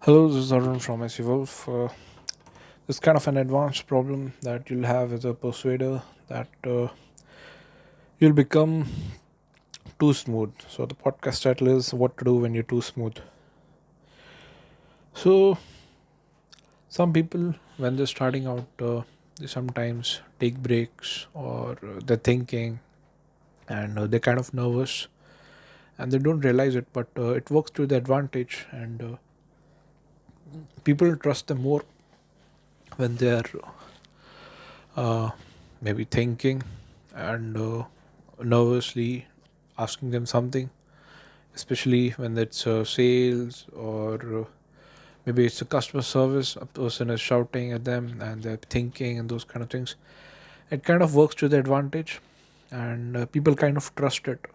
Hello, this is Harwin from SE Wolf. This is kind of an advanced problem that you'll have as a persuader that you'll become too smooth. So the podcast title is "What to Do When You're Too Smooth." So some people, when they're starting out, they sometimes take breaks or they're thinking and they're kind of nervous and they don't realize it, but it works to the advantage and people trust them more when they're uh, maybe thinking and nervously asking them something, especially when it's sales or maybe it's a customer service. A person is shouting at them and they're thinking and those kind of things. It kind of works to the advantage, and people kind of trust it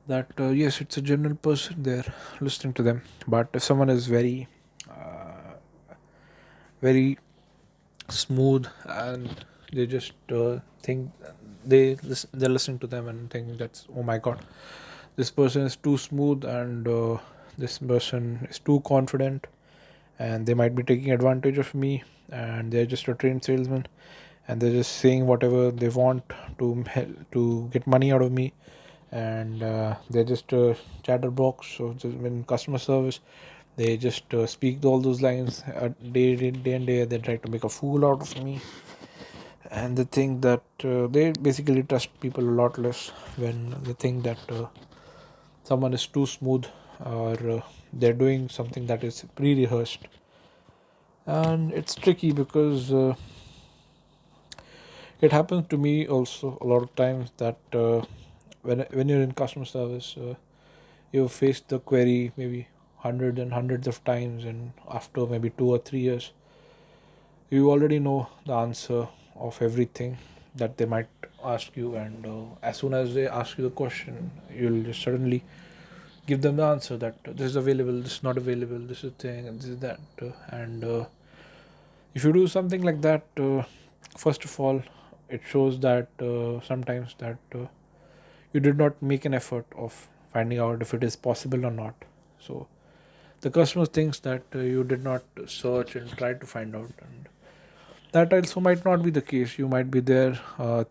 that yes, it's a general person, they're listening to them. But if someone is very smooth and they just think they're listening to them and thinking that's, oh my god, this person is too smooth and this person is too confident and they might be taking advantage of me, and they're just a trained salesman and they're just saying whatever they want to get money out of me, and they're just a chatterbox. So just when customer service, they just speak all those lines day and day. They try to make a fool out of me, and they think that they basically trust people a lot less when they think that someone is too smooth or they're doing something that is pre-rehearsed. And it's tricky because it happens to me also a lot of times that when you're in customer service, you've faced the query maybe hundreds and hundreds of times, and after maybe 2 or 3 years you already know the answer of everything that they might ask you, and as soon as they ask you the question, you'll just suddenly give them the answer that this is available, this is not available, this is thing, and this is that. And if you do something like that, first of all, it shows that sometimes that you did not make an effort of finding out if it is possible or not. So the customer thinks that you did not search and try to find out, and that also might not be the case. You might be there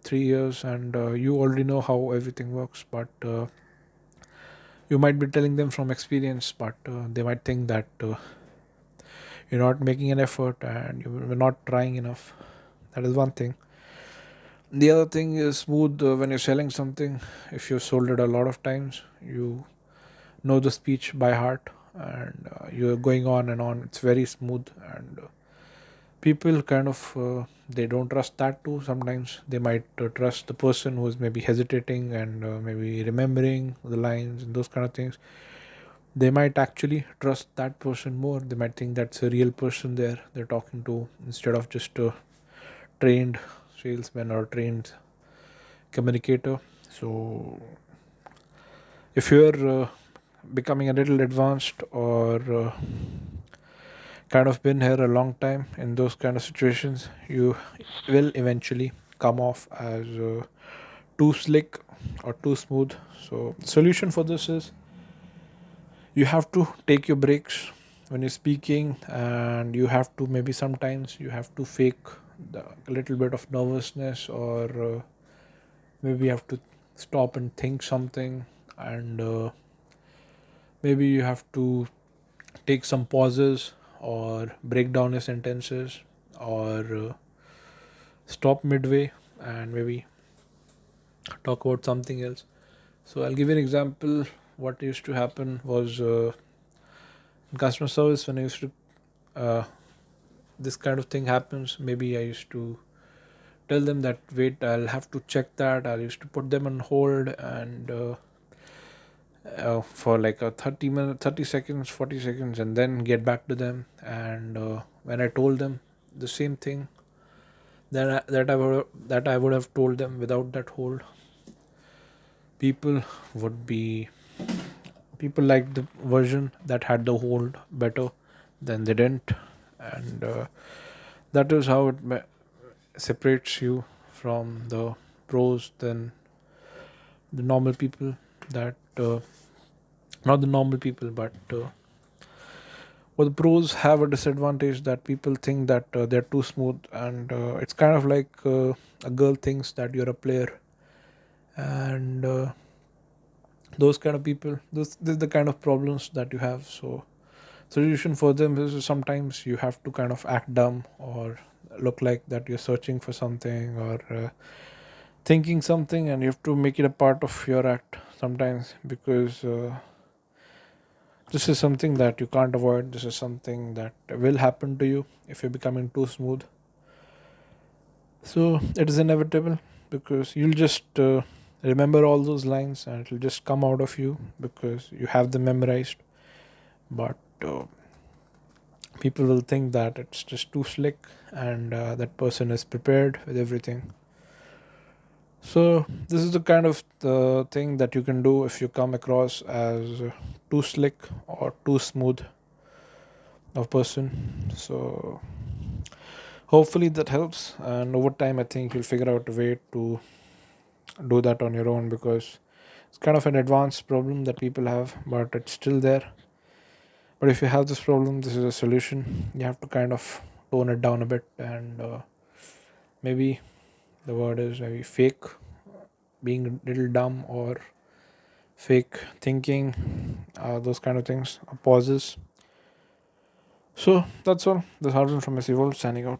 3 years and you already know how everything works, but you might be telling them from experience, but they might think that you're not making an effort and you're not trying enough. That is one thing. The other thing is smooth when you're selling something. If you've sold it a lot of times, you know the speech by heart, and you're going on and on. It's very smooth, and people kind of they don't trust that too. Sometimes they might trust the person who is maybe hesitating and maybe remembering the lines and those kind of things. They might actually trust that person more. They might think that's a real person they're talking to, instead of just a trained salesman or trained communicator. So if you're becoming a little advanced or kind of been here a long time in those kind of situations, you will eventually come off as too slick or too smooth. So the solution for this is you have to take your breaks when you're speaking, and you have to, maybe sometimes you have to fake a little bit of nervousness, or maybe you have to stop and think something, and maybe you have to take some pauses or break down your sentences, or stop midway and maybe talk about something else. So I'll give you an example. What used to happen was in customer service, when I used to uh, this kind of thing happens, maybe I used to tell them that wait, I'll have to check that. I used to put them on hold and for like a 30 seconds, 40 seconds, and then get back to them. And when I told them the same thing that I would have told them without that hold, people would be people liked the version that had the hold better than they didn't. And that is how it separates you from the pros than the normal people, that not the normal people, but But the pros have a disadvantage that people think that they're too smooth, and it's kind of like a girl thinks that you're a player, and those kind of people, this is the kind of problems that you have. So solution for them is sometimes you have to kind of act dumb or look like that you're searching for something or thinking something, and you have to make it a part of your act sometimes, because this is something that you can't avoid. This is something that will happen to you if you're becoming too smooth. So it is inevitable, because you'll just remember all those lines and it'll just come out of you because you have them memorized. But people will think that it's just too slick, and that person is prepared with everything. So this is the kind of the thing that you can do if you come across as too slick or too smooth of person. So hopefully that helps, and over time I think you'll figure out a way to do that on your own, because it's kind of an advanced problem that people have, but it's still there. But if you have this problem, this is a solution. You have to kind of tone it down a bit, and maybe the word is maybe fake being a little dumb, or fake thinking, those kind of things, pauses. So that's all. This is Harwin from SE World signing out.